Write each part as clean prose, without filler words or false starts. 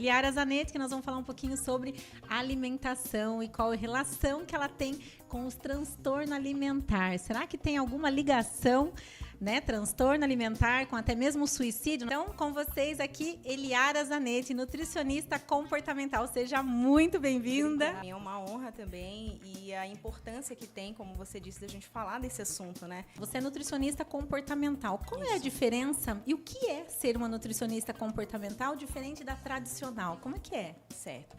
Yara Zanetti, que nós vamos falar um pouquinho sobre alimentação e qual a relação que ela tem com os transtornos alimentares. Será que tem alguma ligação, né, transtorno alimentar com até mesmo suicídio? Então, com vocês aqui, Yara Zanetti, nutricionista comportamental. Seja muito bem-vinda. É uma honra também e a importância que tem, como você disse, da gente falar desse assunto, né? Você é nutricionista comportamental. Qual é a diferença e o que é ser uma nutricionista comportamental diferente da tradicional? Como é que é? Certo.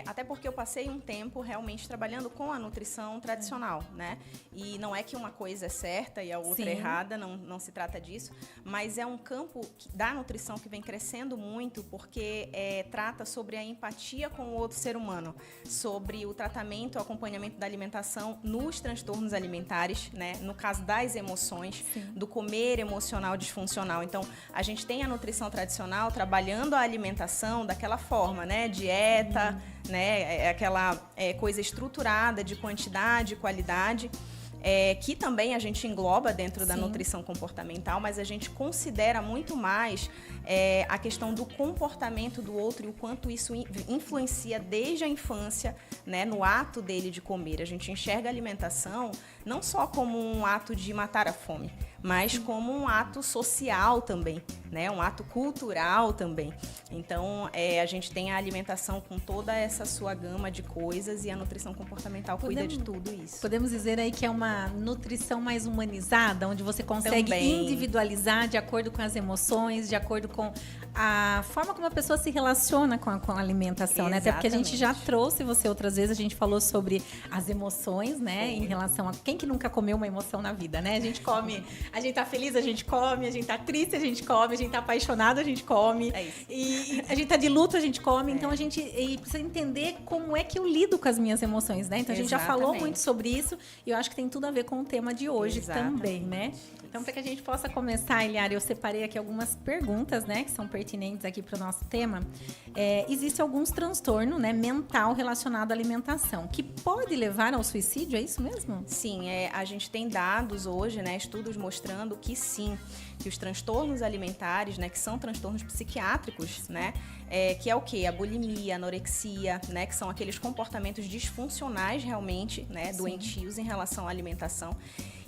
Até porque eu passei um tempo realmente trabalhando com a nutrição tradicional, né? E não é que uma coisa é certa e a outra é errada, não se trata disso, mas é um campo da nutrição que vem crescendo muito porque trata sobre a empatia com o outro ser humano, sobre o tratamento e o acompanhamento da alimentação nos transtornos alimentares, né? No caso das emoções, do comer emocional disfuncional. Então, a gente tem a nutrição tradicional trabalhando a alimentação daquela forma, né? Dieta, né? Aquela coisa estruturada de quantidade e qualidade, que também a gente engloba dentro da nutrição comportamental, mas a gente considera muito mais a questão do comportamento do outro e o quanto isso influencia desde a infância, né, no ato dele de comer. A gente enxerga a alimentação não só como um ato de matar a fome, mas como um ato social também, né? Um ato cultural também. Então, a gente tem a alimentação com toda essa sua gama de coisas e a nutrição comportamental cuida de tudo isso. Podemos dizer aí que é uma nutrição mais humanizada, onde você consegue individualizar de acordo com as emoções, de acordo com a forma como a pessoa se relaciona com a alimentação, né? Até porque a gente já trouxe você outras vezes, a gente falou sobre as emoções, né? Em relação a quem que nunca comeu uma emoção na vida, né? A gente come, a gente tá feliz, a gente come, a gente tá triste, a gente come, a gente tá apaixonado, a gente come. É isso. E a gente tá de luto, a gente come. Então a gente precisa entender como é que eu lido com as minhas emoções, né? Então a gente já falou muito sobre isso e eu acho que tem tudo a ver com o tema de hoje também, né? Então, para que a gente possa começar, Yara, eu separei aqui algumas perguntas, né, que são pertinentes aqui para o nosso tema. Existe alguns transtornos, né, mental relacionado à alimentação, que pode levar ao suicídio, é isso mesmo? Sim, a gente tem dados hoje, né, estudos mostrando que sim, que os transtornos alimentares, né, que são transtornos psiquiátricos, né, que é o quê? A bulimia, a anorexia, né, que são aqueles comportamentos disfuncionais realmente, né, doentios em relação à alimentação.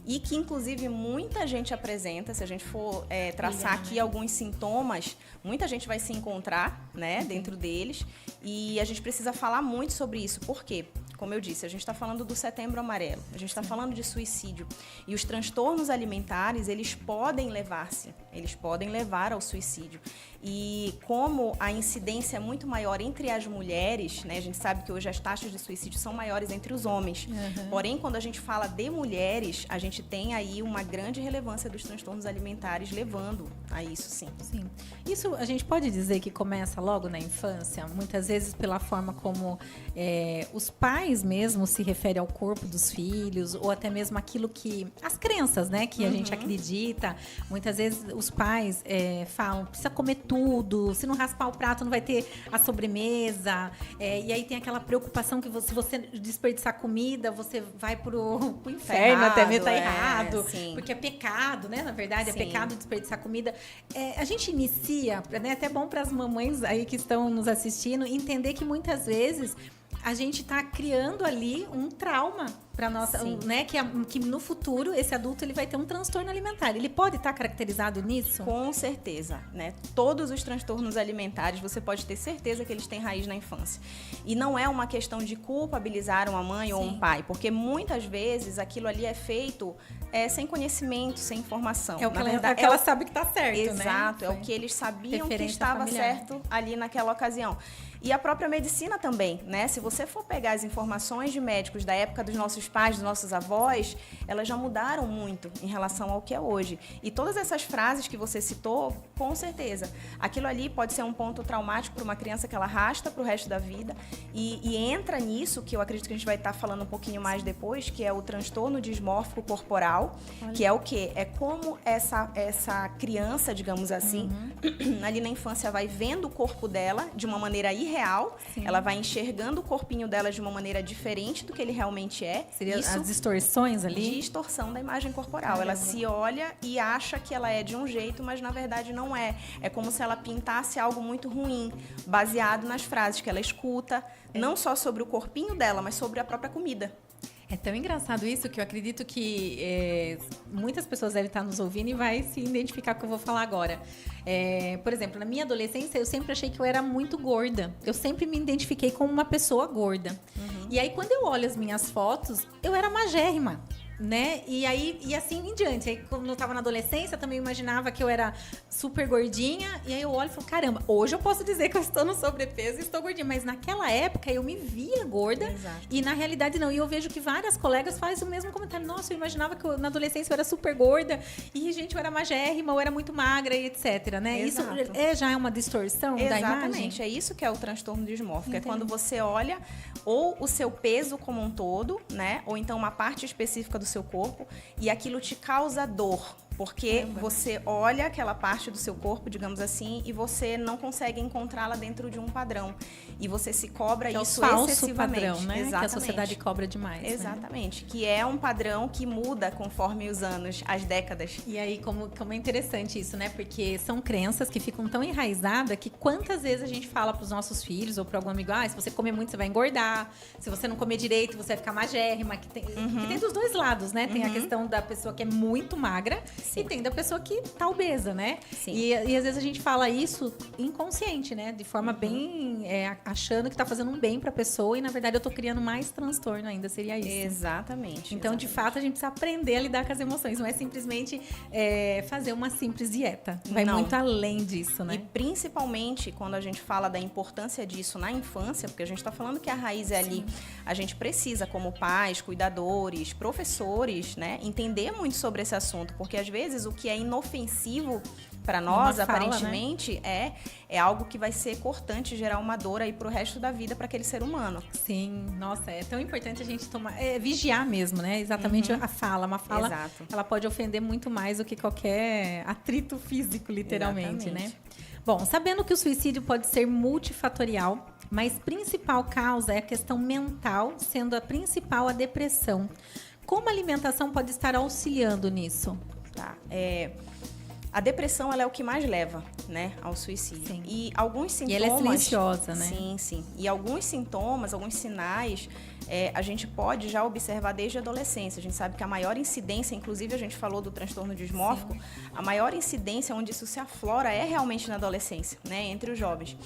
E que, inclusive, muita gente apresenta, se a gente for traçar aqui alguns sintomas, muita gente vai se encontrar, né, dentro deles. E a gente precisa falar muito sobre isso. Por quê? Como eu disse, a gente está falando do Setembro Amarelo, a gente está falando de suicídio. E os transtornos alimentares, eles podem levar ao suicídio. E como a incidência é muito maior entre as mulheres, né, a gente sabe que hoje as taxas de suicídio são maiores entre os homens. Porém, quando a gente fala de mulheres, a gente tem aí uma grande relevância dos transtornos alimentares levando a isso, sim. Sim. Isso a gente pode dizer que começa logo na infância, muitas vezes pela forma como os pais mesmo se referem ao corpo dos filhos, ou até mesmo aquilo que... as crenças, né, que a gente acredita. Muitas vezes os pais falam, precisa comer tudo, se não raspar o prato não vai ter a sobremesa. E aí tem aquela preocupação que se você desperdiçar comida, você vai pro inferno, até mesmo tá errado. Porque é pecado, né? Na verdade, é pecado desperdiçar comida. A gente inicia, né, até bom para as mamães aí que estão nos assistindo, entender que muitas vezes a gente está criando ali um trauma para nossa, né, que no futuro esse adulto ele vai ter um transtorno alimentar. Ele pode estar caracterizado nisso? Com certeza, né? Todos os transtornos alimentares, você pode ter certeza que eles têm raiz na infância. E não é uma questão de culpabilizar uma mãe ou um pai, porque muitas vezes aquilo ali é feito sem conhecimento, sem informação. É o que ela sabe que está certo, Exato, né? é o que eles sabiam que estava certo ali naquela ocasião. E a própria medicina também, né? Se você for pegar as informações de médicos da época dos nossos pais, dos nossos avós, elas já mudaram muito em relação ao que é hoje. E todas essas frases que você citou, com certeza, aquilo ali pode ser um ponto traumático para uma criança que ela arrasta para o resto da vida e entra nisso, que eu acredito que a gente vai estar falando um pouquinho mais depois, que é o transtorno dismórfico corporal, que é o quê? É como essa criança, digamos assim, ali na infância vai vendo o corpo dela de uma maneira irreal, ela vai enxergando o corpinho dela de uma maneira diferente do que ele realmente é, Seria as distorções ali? Distorção da imagem corporal. Ela se olha e acha que ela é de um jeito, mas na verdade não é. É como se ela pintasse algo muito ruim, baseado nas frases que ela escuta, não só sobre o corpinho dela, mas sobre a própria comida. É tão engraçado isso que eu acredito que muitas pessoas devem estar nos ouvindo e vai se identificar com o que eu vou falar agora. Por exemplo, na minha adolescência, eu sempre achei que eu era muito gorda. Eu sempre me identifiquei como uma pessoa gorda. E aí, quando eu olho as minhas fotos, eu era magérrima. Né? E assim em diante. Aí, quando eu tava na adolescência, eu também imaginava que eu era super gordinha. E aí eu olho e falo, caramba, hoje eu posso dizer que eu estou no sobrepeso e estou gordinha. Mas naquela época eu me via gorda. Exato. E na realidade não. E eu vejo que várias colegas fazem o mesmo comentário. Nossa, eu imaginava que na adolescência eu era super gorda. E, gente, eu era magérrima, eu era muito magra e etc. Né? Isso já é uma distorção da imagem? Exatamente. É isso que é o transtorno dismórfico. Entendi. É quando você olha ou o seu peso como um todo, né? Ou então uma parte específica do seu corpo e aquilo te causa dor. Porque você olha aquela parte do seu corpo, digamos assim, e você não consegue encontrá-la dentro de um padrão. E você se cobra isso excessivamente. Padrão, né? Exatamente. Que a sociedade cobra demais. Exatamente. Né? Que é um padrão que muda conforme os anos, as décadas. E aí, como é interessante isso, né? Porque são crenças que ficam tão enraizadas que quantas vezes a gente fala para os nossos filhos ou para algum amigo, se você comer muito, você vai engordar. Se você não comer direito, você vai ficar magérrima. Que tem dos dois lados, né? Tem a questão da pessoa que é muito magra. Sim. E tem da pessoa que tá obesa, né? Sim. E às vezes a gente fala isso inconsciente, né? De forma bem... achando que tá fazendo um bem pra pessoa e, na verdade, eu tô criando mais transtorno ainda, seria isso. Exatamente. Então, de fato, a gente precisa aprender a lidar com as emoções. Não é simplesmente fazer uma simples dieta. Vai muito além disso, né? E principalmente quando a gente fala da importância disso na infância, porque a gente tá falando que a raiz é ali. A gente precisa, como pais, cuidadores, professores, né? Entender muito sobre esse assunto, porque às vezes o que é inofensivo para nós, aparentemente, né? é algo que vai ser cortante, gerar uma dor aí pro resto da vida para aquele ser humano. Sim, nossa, é tão importante a gente vigiar mesmo, né? Exatamente a fala. Uma fala, exato, ela pode ofender muito mais do que qualquer atrito físico, literalmente, exatamente, né? Bom, sabendo que o suicídio pode ser multifatorial, mas principal causa é a questão mental, sendo a principal a depressão. Como a alimentação pode estar auxiliando nisso? Tá, a depressão, ela é o que mais leva, né, ao suicídio. Sim. E alguns sintomas... E ela é silenciosa, né? Sim, sim. E alguns sintomas, alguns sinais, a gente pode já observar desde a adolescência. A gente sabe que a maior incidência, inclusive a gente falou do transtorno dismórfico, a maior incidência onde isso se aflora é realmente na adolescência, né, entre os jovens.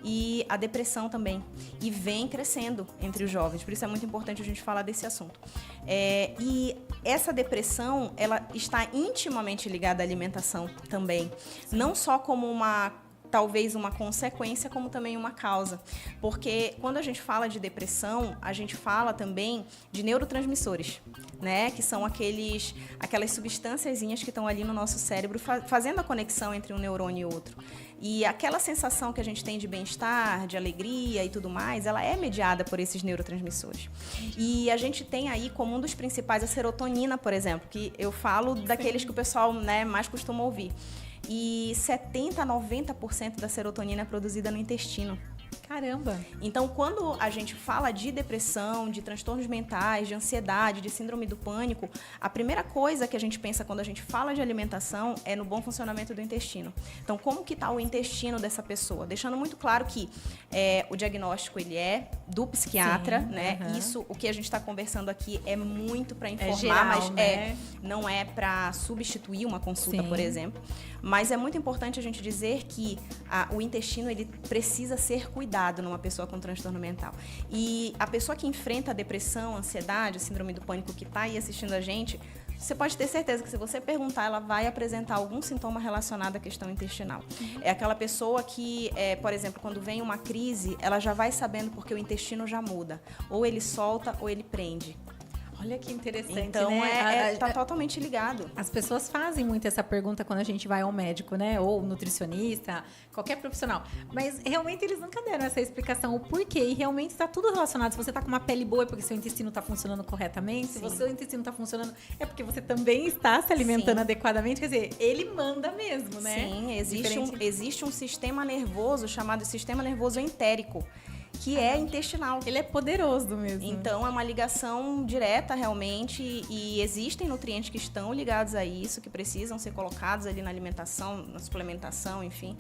E a depressão também. E vem crescendo entre os jovens. Por isso é muito importante a gente falar desse assunto. E essa depressão, ela está intimamente ligada à alimentação também. Não só como talvez uma consequência, como também uma causa. Porque quando a gente fala de depressão, a gente fala também de neurotransmissores, né? Que são aquelas substânciazinhas que estão ali no nosso cérebro, fazendo a conexão entre um neurônio e outro. E aquela sensação que a gente tem de bem-estar, de alegria e tudo mais, ela é mediada por esses neurotransmissores. E a gente tem aí como um dos principais a serotonina, por exemplo, que eu falo daqueles que o pessoal, né, mais costuma ouvir. E 70% a 90% da serotonina é produzida no intestino. Caramba! Então, quando a gente fala de depressão, de transtornos mentais, de ansiedade, de síndrome do pânico, a primeira coisa que a gente pensa quando a gente fala de alimentação é no bom funcionamento do intestino. Então, como que está o intestino dessa pessoa? Deixando muito claro que o diagnóstico ele é do psiquiatra, né? Isso, o que a gente está conversando aqui é muito para informar, geral, mas né? Não é para substituir uma consulta, por exemplo. Mas é muito importante a gente dizer que o intestino ele precisa ser cuidado numa pessoa com transtorno mental. E a pessoa que enfrenta a depressão, a ansiedade, a síndrome do pânico que está aí assistindo a gente, você pode ter certeza que se você perguntar, ela vai apresentar algum sintoma relacionado à questão intestinal. É aquela pessoa que, por exemplo, quando vem uma crise, ela já vai sabendo porque o intestino já muda. Ou ele solta ou ele prende. Olha que interessante, então, né? Tá totalmente ligado. As pessoas fazem muito essa pergunta quando a gente vai ao médico, né? Ou nutricionista, qualquer profissional. Mas realmente eles nunca deram essa explicação, o porquê. E realmente está tudo relacionado. Se você está com uma pele boa é porque seu intestino está funcionando corretamente. Sim. Se o seu intestino está funcionando é porque você também está se alimentando adequadamente. Quer dizer, ele manda mesmo, né? Sim, existe um sistema nervoso chamado sistema nervoso entérico. que é intestinal. Ele é poderoso mesmo. Então, é uma ligação direta, realmente, e existem nutrientes que estão ligados a isso, que precisam ser colocados ali na alimentação, na suplementação, enfim.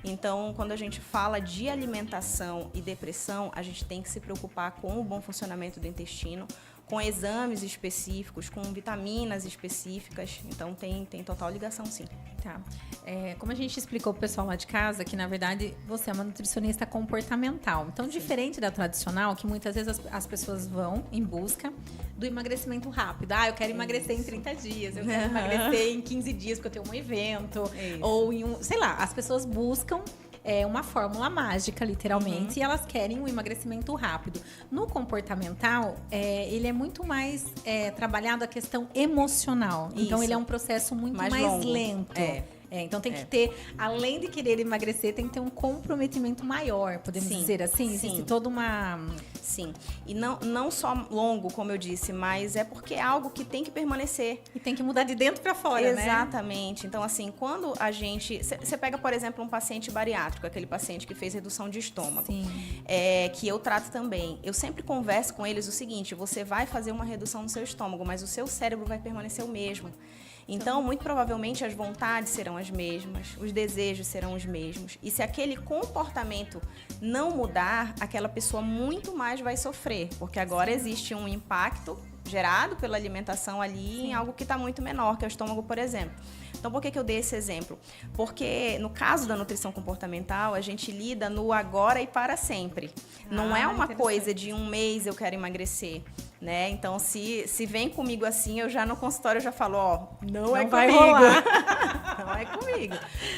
Então, quando a gente fala de alimentação e depressão, a gente tem que se preocupar com o bom funcionamento do intestino, com exames específicos, com vitaminas específicas. Então, tem total ligação, sim. Tá. Como a gente explicou pro pessoal lá de casa, que, na verdade, você é uma nutricionista comportamental. Então, sim, diferente da tradicional, que muitas vezes as pessoas vão em busca do emagrecimento rápido. Eu quero emagrecer em 30 dias, eu quero emagrecer em 15 dias, porque eu tenho um evento. Ou sei lá, as pessoas buscam uma fórmula mágica, literalmente, e elas querem um emagrecimento rápido. No comportamental, ele é muito mais trabalhado a questão emocional. Isso. Então, ele é um processo muito mais lento. Então tem que ter, além de querer emagrecer, tem que ter um comprometimento maior, podemos dizer assim? Existe toda uma... Sim, e não só longo, como eu disse, mas é porque é algo que tem que permanecer. E tem que mudar de dentro para fora, né? Exatamente. Então, assim, quando a gente... Você pega, por exemplo, um paciente bariátrico, aquele paciente que fez redução de estômago, que eu trato também. Eu sempre converso com eles o seguinte, você vai fazer uma redução no seu estômago, mas o seu cérebro vai permanecer o mesmo. Então, muito provavelmente, as vontades serão as mesmas, os desejos serão os mesmos. E se aquele comportamento não mudar, aquela pessoa muito mais vai sofrer, porque agora existe um impacto gerado pela alimentação ali em algo que está muito menor, que é o estômago, por exemplo. Então, por que eu dei esse exemplo? Porque, no caso da nutrição comportamental, a gente lida no agora e para sempre. Não é uma coisa de um mês eu quero emagrecer, né? Então, se vem comigo assim, eu já no consultório eu já falo, não é comigo. Não é comigo.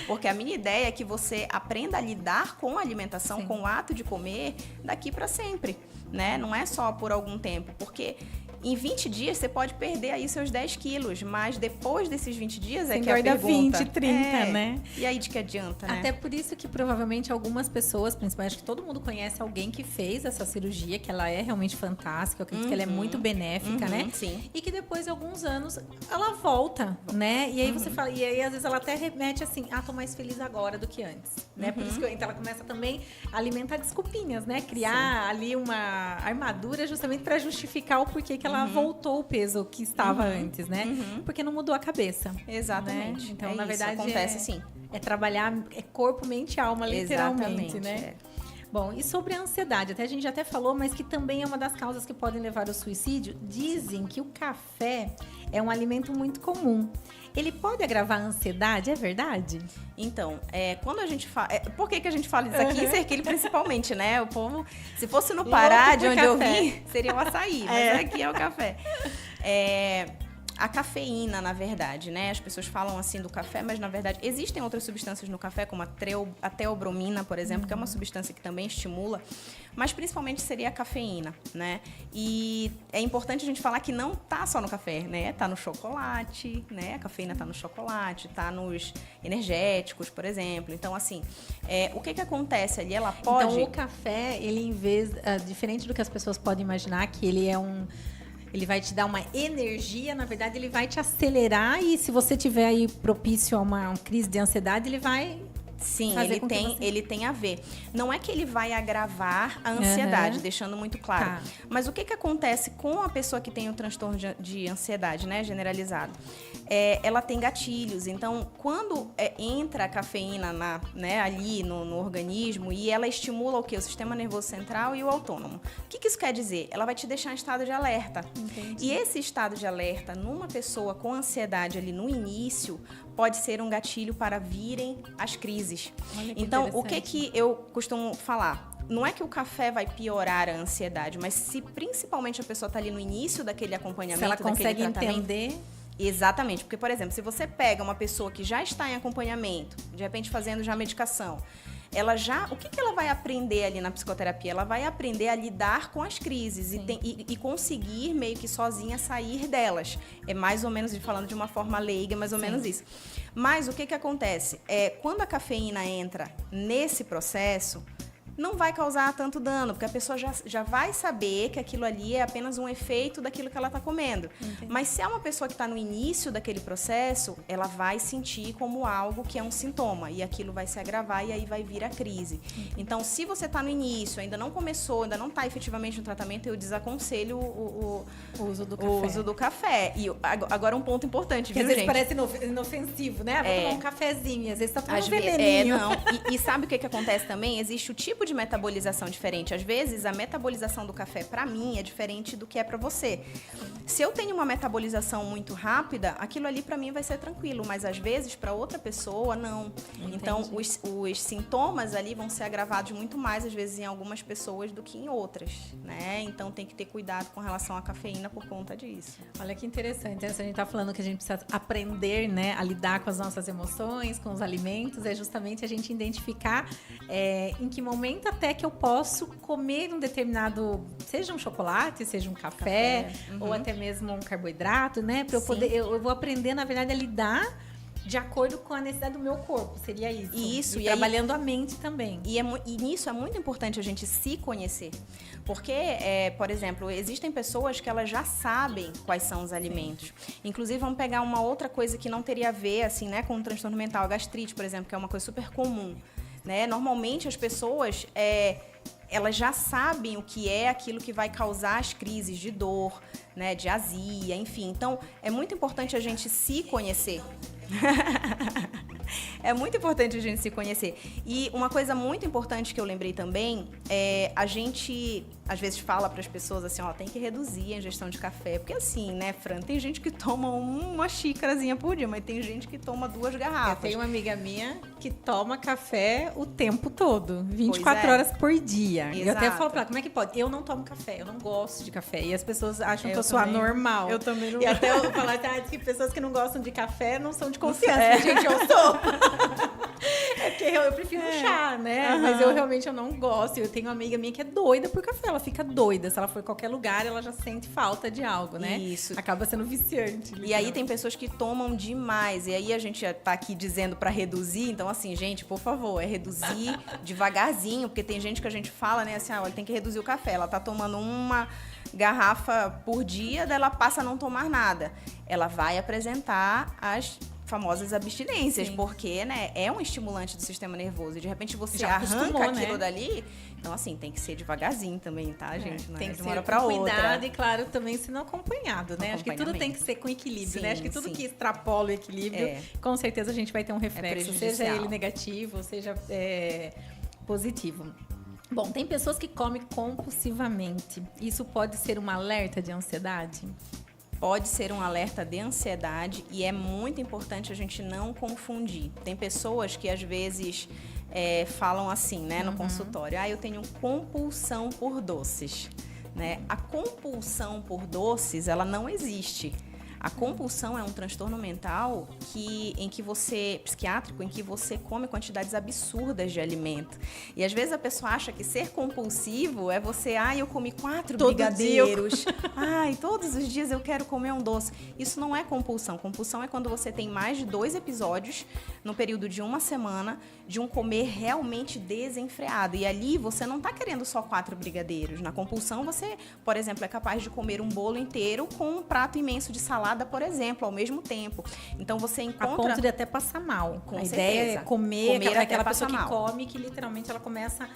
Porque a minha ideia é que você aprenda a lidar com a alimentação, com o ato de comer, daqui para sempre, né? Não é só por algum tempo, porque... Em 20 dias, você pode perder aí seus 10 quilos, mas depois desses 20 dias você que é a pergunta. 20, 30, né? E aí de que adianta, né? Até por isso que provavelmente algumas pessoas, principalmente que todo mundo conhece alguém que fez essa cirurgia, que ela é realmente fantástica, eu acredito que ela é muito benéfica, né? Sim. E que depois de alguns anos ela volta, né? E aí você fala, e aí às vezes ela até remete assim, tô mais feliz agora do que antes, né? Por isso que então ela começa também a alimentar desculpinhas, né? Criar ali uma armadura justamente para justificar o porquê que ela voltou o peso que estava antes, né? Porque não mudou a cabeça. Exatamente. Né? Então, na verdade, acontece sim. É trabalhar corpo, mente e alma, literalmente, né? Bom, e sobre a ansiedade, a gente já até falou, mas que também é uma das causas que podem levar ao suicídio. Dizem que o café é um alimento muito comum. Ele pode agravar a ansiedade, é verdade? Então, quando a gente fala... por que a gente fala disso aqui? Em Serquilho, principalmente, né? O povo, se fosse no Pará, de onde eu vim, seria o açaí, mas aqui é o café. A cafeína, na verdade, né? As pessoas falam assim do café, mas na verdade existem outras substâncias no café, como a teobromina, por exemplo, que é uma substância que também estimula, mas principalmente seria a cafeína, né? E é importante a gente falar que não tá só no café, né? Tá no chocolate, né? A cafeína tá no chocolate, tá nos energéticos, por exemplo. Então, assim, o que acontece ali? Ela pode... Então, o café, ele em vez... diferente do que as pessoas podem imaginar, que ele é ele vai te dar uma energia, na verdade, ele vai te acelerar e se você tiver aí propício a uma crise de ansiedade, ele vai... Sim, ele tem a ver. Não é que ele vai agravar a ansiedade, deixando muito claro. Tá. Mas o que acontece com a pessoa que tem o transtorno de ansiedade, né, generalizado? Ela tem gatilhos. Então, quando entra a cafeína ali no organismo e ela estimula o quê? O sistema nervoso central e o autônomo. O que isso quer dizer? Ela vai te deixar em estado de alerta. Entendi. E esse estado de alerta, numa pessoa com ansiedade ali no início, pode ser um gatilho para virem as crises. Então, o que eu costumo falar? Não é que o café vai piorar a ansiedade, mas se principalmente a pessoa está ali no início daquele acompanhamento, se ela consegue entender... Exatamente, porque, por exemplo, se você pega uma pessoa que já está em acompanhamento, de repente fazendo já medicação, o que ela vai aprender ali na psicoterapia? Ela vai aprender a lidar com as crises e conseguir meio que sozinha sair delas. É mais ou menos, falando de uma forma leiga, mais ou menos isso. Mas o que acontece? Quando a cafeína entra nesse processo, não vai causar tanto dano, porque a pessoa já vai saber que aquilo ali é apenas um efeito daquilo que ela está comendo. Entendi. Mas se é uma pessoa que está no início daquele processo, ela vai sentir como algo que é um sintoma, e aquilo vai se agravar e aí vai vir a crise. Então, se você está no início, ainda não começou, ainda não está efetivamente no tratamento, eu desaconselho o uso do café. E agora um ponto importante, viu, às vezes gente? parece inofensivo, né? Vou tomar um cafezinho, às vezes tá tomando um veneninho. Não. E sabe o que acontece também? Existe o tipo de metabolização diferente. Às vezes, a metabolização do café, para mim, é diferente do que é para você. Se eu tenho uma metabolização muito rápida, aquilo ali para mim vai ser tranquilo, mas às vezes para outra pessoa, não. Entendi. Então, os sintomas ali vão ser agravados muito mais, às vezes, em algumas pessoas do que em outras, né? Então, tem que ter cuidado com relação à cafeína por conta disso. Olha que interessante. Se a gente tá falando que a gente precisa aprender, né, a lidar com as nossas emoções, com os alimentos, é justamente a gente identificar em que momento até que eu posso comer um determinado, seja um chocolate, seja um café. Ou até mesmo um carboidrato, né? Para eu poder, eu vou aprender, na verdade, a lidar de acordo com a necessidade do meu corpo, seria isso. Isso. E trabalhando a mente também. E nisso é muito importante a gente se conhecer. Porque, por exemplo, existem pessoas que elas já sabem quais são os alimentos. Inclusive, vamos pegar uma outra coisa que não teria a ver, assim, né, com o transtorno mental, a gastrite, por exemplo, que é uma coisa super comum, né? Normalmente, as pessoas... elas já sabem o que é aquilo que vai causar as crises de dor, né, de azia, enfim. Então, é muito importante a gente se conhecer. É muito importante a gente se conhecer. E uma coisa muito importante que eu lembrei também é a gente, às vezes, fala para as pessoas assim, ó, tem que reduzir a ingestão de café. Porque assim, né, Fran, tem gente que toma uma xícarazinha por dia, mas tem gente que toma 2 garrafas. Eu tenho uma amiga minha que toma café o tempo todo, 24 horas por dia. Exato. Eu até falo pra ela, como é que pode? Eu não tomo café, eu não gosto de café. E as pessoas acham que eu sou anormal. Eu também não. E até eu falar que pessoas que não gostam de café não são de confiança. Gente, eu sou. É porque eu prefiro chá, né? Mas eu realmente não gosto. Eu tenho uma amiga minha que é doida por café. Ela fica doida. Se ela for em qualquer lugar, ela já sente falta de algo, né? Isso. Acaba sendo viciante. E aí tem pessoas que tomam demais. E aí a gente já tá aqui dizendo pra reduzir. Então, assim, gente, por favor, reduzir devagarzinho. Porque tem gente que a gente fala, né? Assim, olha, tem que reduzir o café. Ela tá tomando uma garrafa por dia, daí ela passa a não tomar nada. Ela vai apresentar as famosas abstinências, porque, né, é um estimulante do sistema nervoso e de repente você já arranca aquilo, né, dali. Então, assim, tem que ser devagarzinho também, tá, gente? Não tem é que de uma hora ser pra com outra. cuidado e, claro, também sendo acompanhado, né? Acho que tudo tem que ser com equilíbrio, né? Acho que tudo que extrapola o equilíbrio, com certeza a gente vai ter um reflexo, seja ele negativo, seja positivo. Bom, tem pessoas que comem compulsivamente. Isso pode ser um alerta de ansiedade? Pode ser um alerta de ansiedade e é muito importante a gente não confundir. Tem pessoas que às vezes falam assim, né, no consultório, eu tenho compulsão por doces, né? A compulsão por doces, ela não existe. A compulsão é um transtorno mental psiquiátrico, em que você come quantidades absurdas de alimento. E às vezes a pessoa acha que ser compulsivo é você, eu comi 4 brigadeiros. Todos os dias eu quero comer um doce. Isso não é compulsão. Compulsão é quando você tem mais de 2 episódios no período de 1 semana de um comer realmente desenfreado. E ali você não está querendo só 4 brigadeiros. Na compulsão você, por exemplo, é capaz de comer um bolo inteiro com um prato imenso de salada, por exemplo, ao mesmo tempo. Então você encontra... A ponto de até passar mal. Com a certeza. Ideia é comer aquela pessoa mal. Que come, que literalmente ela começa...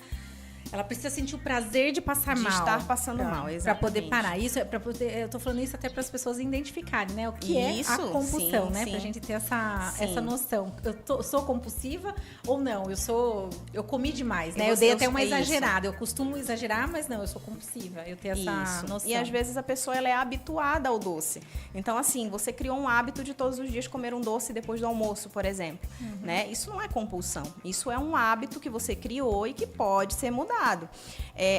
Ela precisa sentir o prazer de passar mal. De estar passando mal, exatamente. Para poder parar. Isso é para poder. Eu tô falando isso até para as pessoas identificarem, né? O que é a compulsão, né? Pra gente ter essa noção. Sou compulsiva ou não? Eu comi demais, né? Eu dei até uma exagerada. Eu costumo exagerar, mas não, eu sou compulsiva. Eu tenho essa noção. E às vezes a pessoa ela é habituada ao doce. Então, assim, você criou um hábito de todos os dias comer um doce depois do almoço, por exemplo. Né? Isso não é compulsão. Isso é um hábito que você criou e que pode ser mudado.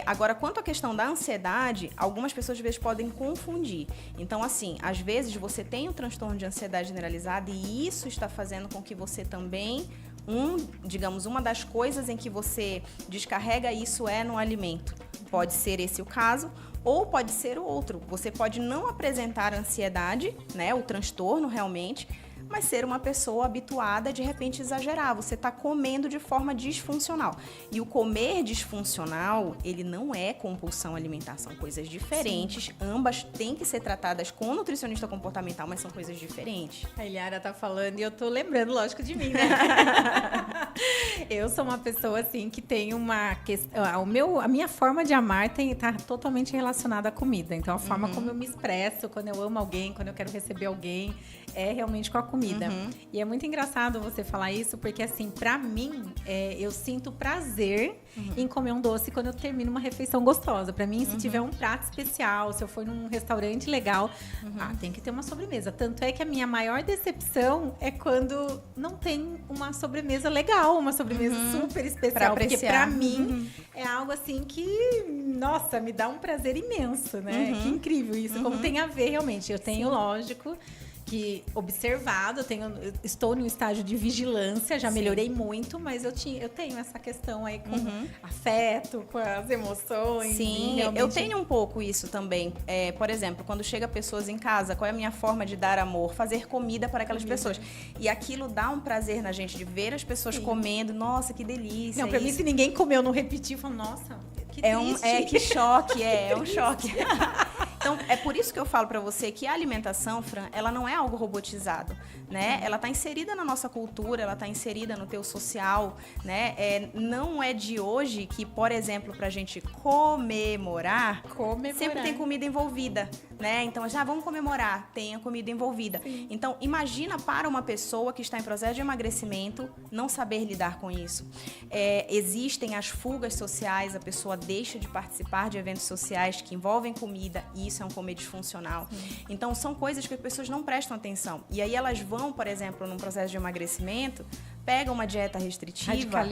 Agora, quanto à questão da ansiedade, algumas pessoas às vezes podem confundir. Então, assim, às vezes você tem um transtorno de ansiedade generalizada e isso está fazendo com que você também, uma das coisas em que você descarrega isso é no alimento. Pode ser esse o caso, ou pode ser o outro. Você pode não apresentar ansiedade, né, o transtorno realmente, mas ser uma pessoa habituada a, de repente, exagerar. Você está comendo de forma disfuncional. E o comer disfuncional, ele não é compulsão alimentar, são coisas diferentes. Sim. Ambas têm que ser tratadas com o nutricionista comportamental, mas são coisas diferentes. A Eliara tá falando e eu tô lembrando, lógico, de mim, né? Eu sou uma pessoa, assim, que tem uma questão... A minha forma de amar tá totalmente relacionada à comida. Então, a forma como eu me expresso, quando eu amo alguém, quando eu quero receber alguém, é realmente com a comida. E é muito engraçado você falar isso, porque, assim, pra mim, eu sinto prazer em comer um doce quando eu termino uma refeição gostosa. Pra mim, se tiver um prato especial, se eu for num restaurante legal, tem que ter uma sobremesa. Tanto é que a minha maior decepção é quando não tem uma sobremesa legal, uma sobremesa super especial. Porque pra mim, é algo assim que, nossa, me dá um prazer imenso, né? Que incrível isso, como tem a ver realmente. Eu tenho, lógico, que observado, eu estou no estágio de vigilância, já melhorei muito, mas eu tenho essa questão aí com afeto, com as emoções. Sim, realmente... eu tenho um pouco isso também. Por exemplo, quando chega pessoas em casa, qual é a minha forma de dar amor? Fazer comida para aquelas pessoas. E aquilo dá um prazer na gente de ver as pessoas comendo. Nossa, que delícia. Não, pra mim, se ninguém comeu, não repetir, eu falo, nossa, que triste. Que choque, é um choque. Então, é por isso que eu falo para você que a alimentação, Fran, ela não é algo robotizado, né? Ela está inserida na nossa cultura, ela está inserida no teu social, né? Não é de hoje que, por exemplo, para a gente comemorar, sempre tem comida envolvida, né? Então, já vamos comemorar, tem a comida envolvida. Sim. Então, imagina para uma pessoa que está em processo de emagrecimento não saber lidar com isso. Existem as fugas sociais, a pessoa deixa de participar de eventos sociais que envolvem comida, e isso é um comer disfuncional. Então, são coisas que as pessoas não prestam atenção. E aí elas vão, por exemplo, num processo de emagrecimento, pegam uma dieta restritiva,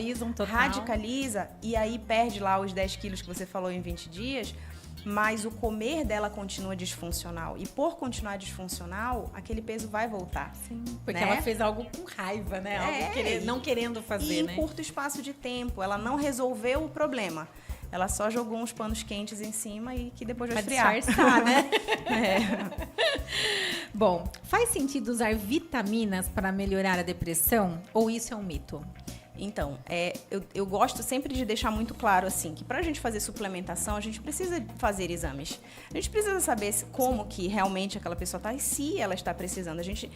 radicaliza, e aí perde lá os 10 quilos que você falou em 20 dias, mas o comer dela continua disfuncional. E por continuar disfuncional, aquele peso vai voltar. Sim, porque ela fez algo com raiva, né? Algo não querendo fazer, e em curto espaço de tempo, ela não resolveu o problema. Ela só jogou uns panos quentes em cima e que depois vai esfriar. Disfarçar, né? Bom, faz sentido usar vitaminas para melhorar a depressão? Ou isso é um mito? Então, eu gosto sempre de deixar muito claro, assim, que para a gente fazer suplementação, a gente precisa fazer exames. A gente precisa saber como que realmente aquela pessoa está e se ela está precisando. A gente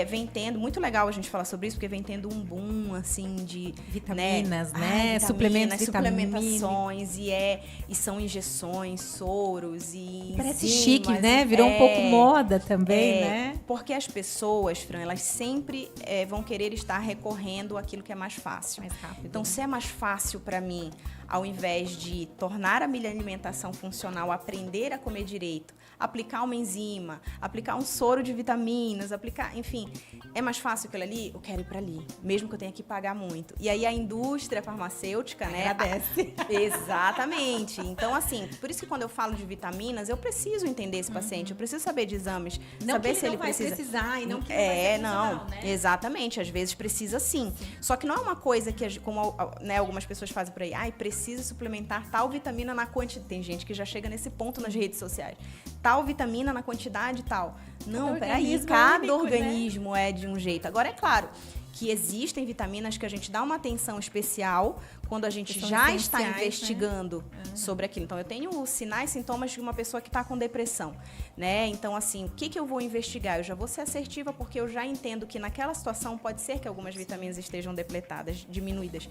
vem tendo, muito legal a gente falar sobre isso, porque vem tendo um boom, assim, de... Vitaminas, né? Suplementações, e são injeções, soros e parece enzimas, chique, né? Virou um pouco moda também, né? Porque as pessoas, Fran, elas sempre vão querer estar recorrendo àquilo que é mais fácil. Mais rápido. Então, se é mais fácil para mim, ao invés de tornar a minha alimentação funcional, aprender a comer direito, aplicar uma enzima, aplicar um soro de vitaminas, enfim, é mais fácil aquilo ali, eu quero ir para ali, mesmo que eu tenha que pagar muito. E aí a indústria farmacêutica, né? Agradece. Exatamente. Então, assim, por isso que quando eu falo de vitaminas, eu preciso entender esse paciente, eu preciso saber de exames, não saber que se ele vai precisa. Precisar e não que não vai ser funcional, né? Exatamente, às vezes precisa sim. Só que não é uma coisa que, como algumas pessoas fazem por aí, precisa suplementar tal vitamina na quantidade. Tem gente que já chega nesse ponto nas redes sociais. Tal vitamina na quantidade tal. Não, peraí, cada organismo é de um jeito. Agora, é claro que existem vitaminas que a gente dá uma atenção especial quando a gente já está investigando sobre aquilo. Então, eu tenho sinais, sintomas de uma pessoa que está com depressão, né? Então, assim, o que eu vou investigar? Eu já vou ser assertiva porque eu já entendo que naquela situação pode ser que algumas vitaminas estejam depletadas, diminuídas,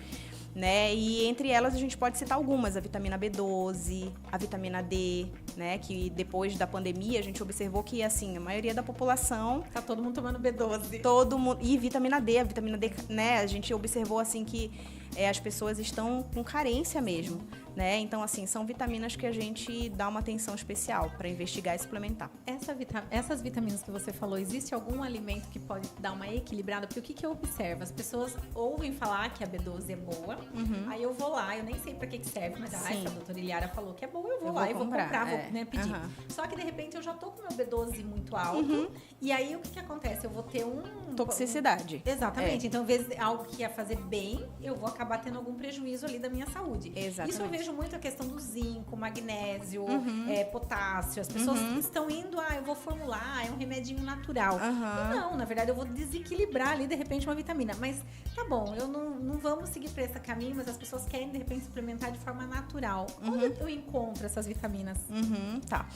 né? E entre elas a gente pode citar algumas, a vitamina B12, a vitamina D, né? Que depois da pandemia a gente observou que, assim, a maioria da população... Tá todo mundo tomando B12. Todo mundo. E vitamina D, né? A gente observou, assim, que as pessoas estão com carência mesmo, né? Então, assim, são vitaminas que a gente dá uma atenção especial para investigar e suplementar. Essas vitaminas que você falou, existe algum alimento que pode dar uma equilibrada? Porque o que eu observo? As pessoas ouvem falar que a B12 é boa, aí eu vou lá, eu nem sei para que serve, mas essa doutora Iliara falou que é boa, eu vou lá e vou comprar, vou pedir. Só que, de repente, eu já tô com o meu B12 muito alto, e aí o que acontece? Eu vou ter toxicidade. Exatamente. Então, às vezes, algo que ia fazer bem, eu vou acabar tendo algum prejuízo ali da minha saúde. Exatamente. Isso eu vejo muito a questão do zinco, magnésio, potássio. As pessoas estão indo, eu vou formular, é um remedinho natural. E não, na verdade, eu vou desequilibrar ali, de repente, uma vitamina. Mas tá bom, eu não vamos seguir para esse caminho, mas as pessoas querem, de repente, suplementar de forma natural. Onde eu encontro essas vitaminas? Tá.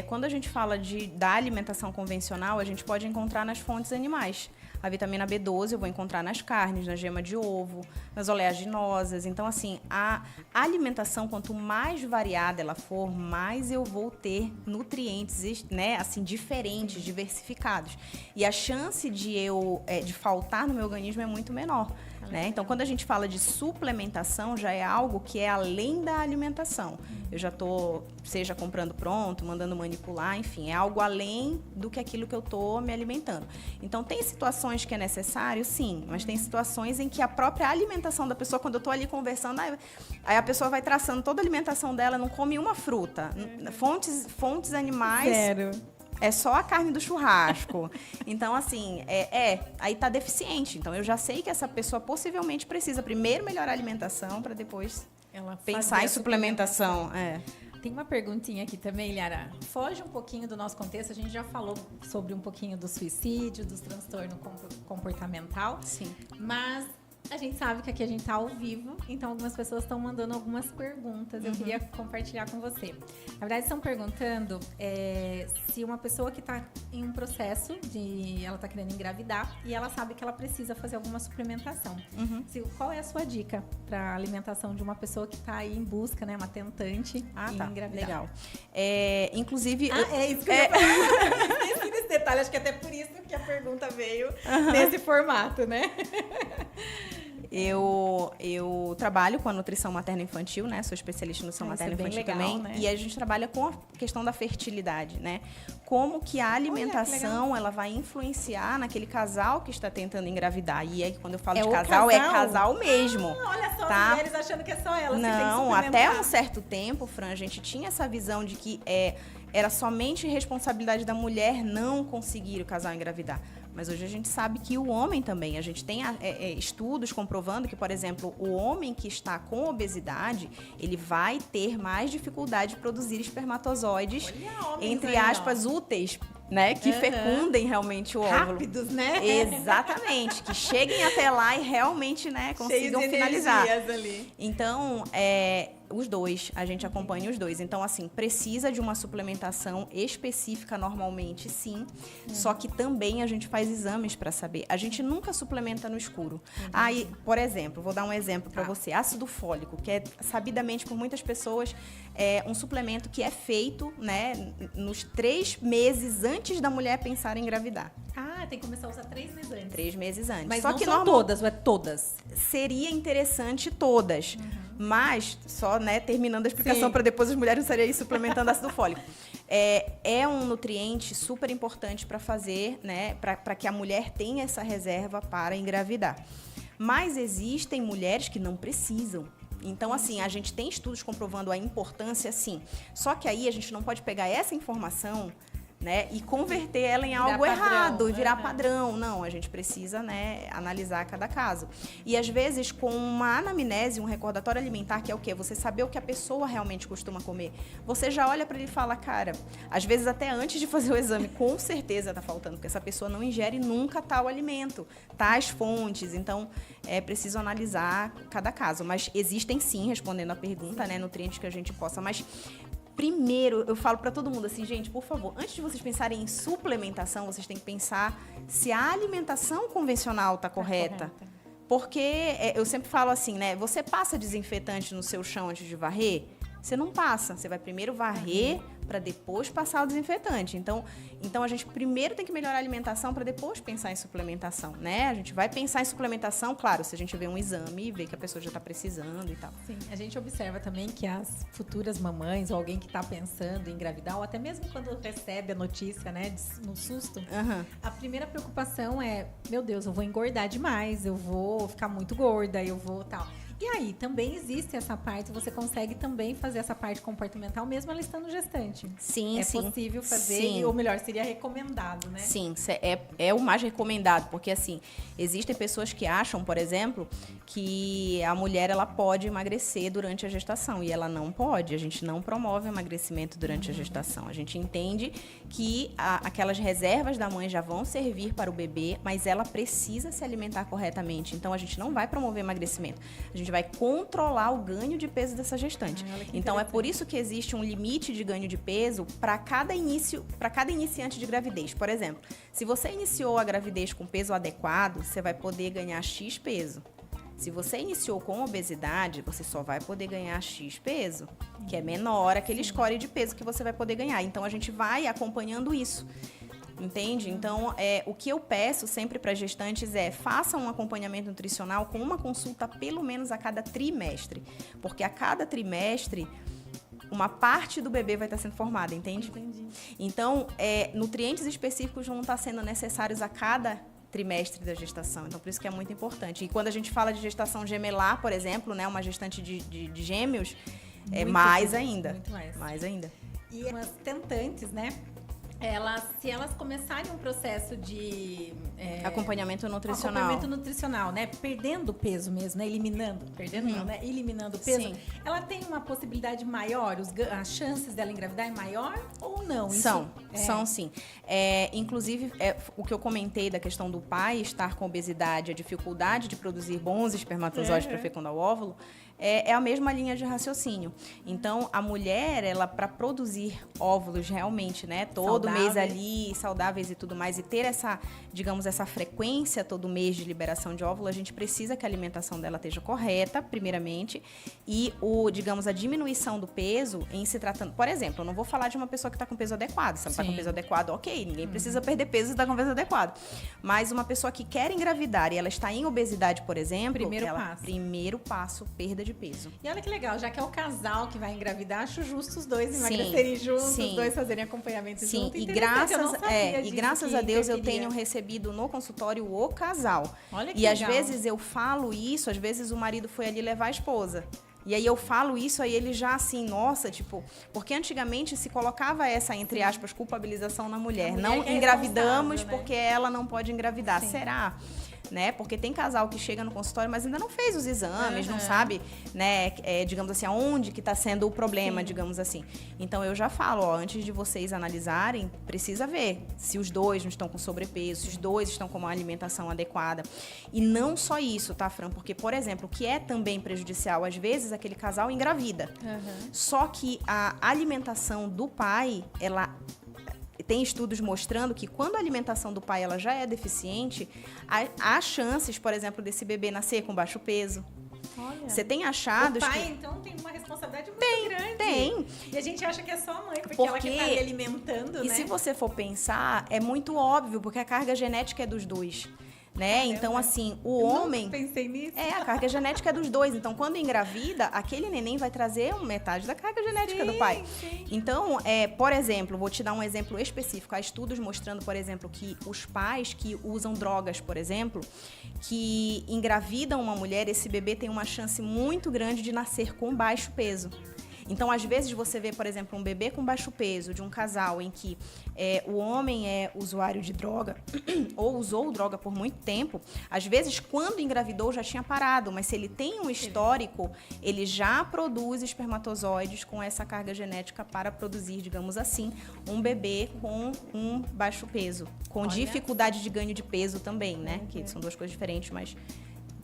Quando a gente fala da alimentação convencional, a gente pode encontrar nas fontes animais. A vitamina B12 eu vou encontrar nas carnes, na gema de ovo, nas oleaginosas. Então, assim, a alimentação, quanto mais variada ela for, mais eu vou ter nutrientes, né, assim, diferentes, diversificados. E a chance de faltar no meu organismo é muito menor. Né? Então, quando a gente fala de suplementação, já é algo que é além da alimentação. Eu já estou, seja comprando pronto, mandando manipular, enfim, é algo além do que aquilo que eu estou me alimentando. Então, tem situações que é necessário, sim, mas tem situações em que a própria alimentação da pessoa, quando eu estou ali conversando, aí a pessoa vai traçando toda a alimentação dela, não come uma fruta. Fontes animais... Zero. É só a carne do churrasco. Então, assim, aí tá deficiente. Então, eu já sei que essa pessoa possivelmente precisa primeiro melhorar a alimentação para depois pensar em suplementação. Tem uma perguntinha aqui também, Liara. Foge um pouquinho do nosso contexto. A gente já falou sobre um pouquinho do suicídio, dos transtornos comportamental. Sim. Mas a gente sabe que aqui a gente tá ao vivo, então algumas pessoas estão mandando algumas perguntas. Eu queria compartilhar com você. Na verdade, estão perguntando se uma pessoa que está em um processo ela tá querendo engravidar e ela sabe que ela precisa fazer alguma suplementação. Qual é a sua dica para alimentação de uma pessoa que está aí em busca, né, uma tentante em engravidar? Legal. Inclusive... é isso que eu ia falar. Esqueci desse detalhe, acho que até por isso que a pergunta veio nesse formato, né? Eu trabalho com a nutrição materno-infantil, né? Sou especialista em nutrição materno-infantil também. Né? E a gente trabalha com a questão da fertilidade, né? Como que a alimentação ela vai influenciar naquele casal que está tentando engravidar. E aí, quando eu falo de casal, é casal mesmo. Olha só, tá? as mulheres achando que é só elas que tem que Não, suplementar. até um certo tempo, Fran, a gente tinha essa visão de que era somente responsabilidade da mulher não conseguir o casal engravidar. Mas hoje a gente sabe que o homem também. A gente tem estudos comprovando que, por exemplo, o homem que está com obesidade, ele vai ter mais dificuldade de produzir espermatozoides, entre aspas, úteis, né? Que fecundem realmente o óvulo. Rápidos, né? Exatamente. Que cheguem até lá e realmente, né, consigam finalizar. Ali. Então, os dois, a gente acompanha os dois. Então, assim, precisa de uma suplementação específica normalmente, sim. Só que também a gente faz exames para saber. A gente nunca suplementa no escuro. Aí, por exemplo, vou dar um exemplo para você. Ácido fólico, que é sabidamente por muitas pessoas um suplemento que é feito, né, nos 3 meses antes da mulher pensar em engravidar. Tem que começar a usar 3 meses antes. 3 meses antes. Mas só não que são todas, ou é todas? Seria interessante todas. Mas, só, né, terminando a explicação para depois as mulheres não estarem aí suplementando ácido fólico. É um nutriente super importante para fazer, né, para que a mulher tenha essa reserva para engravidar. Mas existem mulheres que não precisam. Então, assim, a gente tem estudos comprovando a importância, sim. Só que aí a gente não pode pegar essa informação, né, e converter ela em algo errado e virar padrão. Não, a gente precisa, né, analisar cada caso. E às vezes com uma anamnese, um recordatório alimentar, que é o quê? Você saber o que a pessoa realmente costuma comer. Você já olha para ele e fala, cara, às vezes até antes de fazer o exame, com certeza tá faltando, porque essa pessoa não ingere nunca tal alimento, tais fontes. Então, é preciso analisar cada caso. Mas existem sim, respondendo a pergunta, né, nutrientes que a gente possa, mas primeiro, eu falo para todo mundo assim, gente, por favor, antes de vocês pensarem em suplementação, vocês têm que pensar se a alimentação convencional está correta. Porque eu sempre falo assim, né? Você passa desinfetante no seu chão antes de varrer? Você não passa. Você vai primeiro varrer para depois passar o desinfetante. Então, a gente primeiro tem que melhorar a alimentação para depois pensar em suplementação, né? A gente vai pensar em suplementação, claro, se a gente vê um exame e vê que a pessoa já está precisando e tal. Sim, a gente observa também que as futuras mamães ou alguém que está pensando em engravidar, ou até mesmo quando recebe a notícia, né, no susto, a primeira preocupação é, meu Deus, eu vou engordar demais, eu vou ficar muito gorda, eu vou tal. E aí, também existe essa parte, você consegue também fazer essa parte comportamental, mesmo ela estando gestante. Sim, sim. É possível fazer, sim. Ou melhor, seria recomendado, né? Sim, é o mais recomendado, porque assim, existem pessoas que acham, por exemplo, que a mulher ela pode emagrecer durante a gestação, e ela não pode. A gente não promove emagrecimento durante a gestação. A gente entende que aquelas reservas da mãe já vão servir para o bebê, mas ela precisa se alimentar corretamente. Então, a gente não vai promover emagrecimento. A gente vai controlar o ganho de peso dessa gestante. Então, é por isso que existe um limite de ganho de peso para cada iniciante de gravidez. Por exemplo, se você iniciou a gravidez com peso adequado, você vai poder ganhar X peso. Se você iniciou com obesidade, você só vai poder ganhar X peso, que é menor aquele score de peso que você vai poder ganhar. Então, a gente vai acompanhando isso. Entende? Então, o que eu peço sempre para gestantes é façam um acompanhamento nutricional com uma consulta pelo menos a cada trimestre. Porque a cada trimestre, uma parte do bebê vai estar sendo formada, entende? Entendi. Então, nutrientes específicos vão estar sendo necessários a cada trimestre da gestação. Então, por isso que é muito importante. E quando a gente fala de gestação gemelar, por exemplo, né, uma gestante de gêmeos, é mais ainda. Muito mais. Mais ainda. E as tentantes, né? Se elas começarem um processo de acompanhamento nutricional, né? Perdendo peso mesmo, né? Eliminando o peso. Sim. Ela tem uma possibilidade maior, as chances dela engravidar é maior ou não? São sim. Inclusive, o que eu comentei da questão do pai estar com obesidade, a dificuldade de produzir bons espermatozoides para fecundar o óvulo, é a mesma linha de raciocínio. Então, a mulher, ela para produzir óvulos realmente, né, todo mês ali, saudáveis e tudo mais, e ter essa, digamos, essa frequência todo mês de liberação de óvulo, a gente precisa que a alimentação dela esteja correta, primeiramente, e digamos, a diminuição do peso em se tratando... Por exemplo, eu não vou falar de uma pessoa que está com peso adequado. Se ela está com peso adequado, ok, ninguém precisa perder peso se está com peso adequado. Mas uma pessoa que quer engravidar e ela está em obesidade, por exemplo, primeiro passo, perda de peso. E olha que legal, já que é o casal que vai engravidar, acho justo os dois emagrecerem juntos, os dois fazerem acompanhamento junto. E graças a Deus eu tenho recebido no consultório o casal. Olha que legal. Às vezes eu falo isso, às vezes o marido foi ali levar a esposa. E aí eu falo isso, aí ele já assim, nossa, tipo... Porque antigamente se colocava essa, entre aspas, culpabilização na mulher. Não engravidamos, né? Porque ela não pode engravidar. Sim. Será? Né? Porque tem casal que chega no consultório, mas ainda não fez os exames, não sabe, né, digamos assim, aonde que está sendo o problema, digamos assim. Então, eu já falo, antes de vocês analisarem, precisa ver se os dois não estão com sobrepeso, se os dois estão com uma alimentação adequada. E não só isso, tá, Fran? Porque, por exemplo, o que é também prejudicial, às vezes, aquele casal engravida. Só que a alimentação do pai, ela... Tem estudos mostrando que quando a alimentação do pai ela já é deficiente, há chances, por exemplo, desse bebê nascer com baixo peso. Olha. Você tem achados o pai, então, tem uma responsabilidade muito grande. Tem. E a gente acha que é só a mãe, porque ela que está ali alimentando, E né? se você for pensar, é muito óbvio, porque a carga genética é dos dois. Né? Então, assim, o homem... Nunca pensei nisso. A carga genética é dos dois. Então, quando engravida, aquele neném vai trazer metade da carga genética do pai. Sim. Então, por exemplo, vou te dar um exemplo específico. Há estudos mostrando, por exemplo, que os pais que usam drogas, por exemplo, que engravidam uma mulher, esse bebê tem uma chance muito grande de nascer com baixo peso. Então, às vezes, você vê, por exemplo, um bebê com baixo peso de um casal em que o homem é usuário de droga ou usou droga por muito tempo. Às vezes, quando engravidou, já tinha parado, mas se ele tem um histórico, ele já produz espermatozoides com essa carga genética para produzir, digamos assim, um bebê com um baixo peso, com dificuldade de ganho de peso também, né? Que são duas coisas diferentes, mas...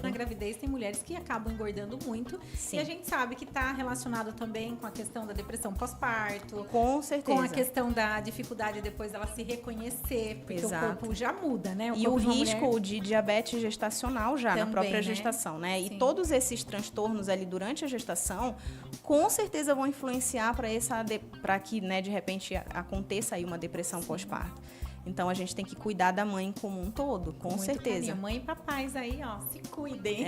Na gravidez tem mulheres que acabam engordando muito. Sim. E a gente sabe que está relacionado também com a questão da depressão pós-parto. Com certeza. Com a questão da dificuldade depois dela se reconhecer. Porque Exato. o corpo já muda, né? E o risco de diabetes gestacional já também, na própria gestação, né? E todos esses transtornos ali durante a gestação, com certeza vão influenciar para que, né, de repente aconteça aí uma depressão pós-parto. Então, a gente tem que cuidar da mãe como um todo, com certeza. Carinho. Mãe e papais aí, ó, se cuidem.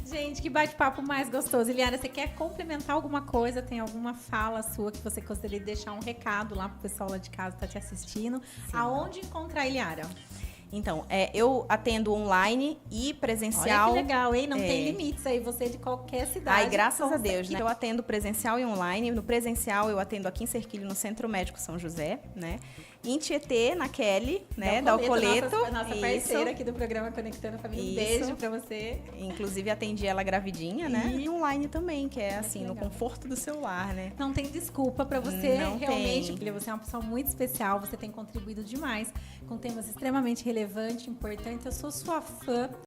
Gente, que bate-papo mais gostoso. Iliara, você quer complementar alguma coisa? Tem alguma fala sua que você gostaria de deixar um recado lá pro pessoal lá de casa que tá te assistindo? Sim. Aonde encontrar a Iliara? Então, eu atendo online e presencial. Olha que legal, hein? Não tem limites aí, você de qualquer cidade. Ai, graças a Deus, né? Eu atendo presencial e online. No presencial, eu atendo aqui em Serquilho, no Centro Médico São José, né? Em Tietê, na Kelly, né? Da Alcoleto. Nossa parceira aqui do programa Conectando a Família. Um beijo pra você. Inclusive, atendi ela gravidinha, né? E online também, que é assim, no conforto do seu lar, né? Não tem desculpa pra você Não realmente. tem. Você é uma pessoa muito especial, você tem contribuído demais com temas extremamente relevantes, importantes. Eu sou sua fã.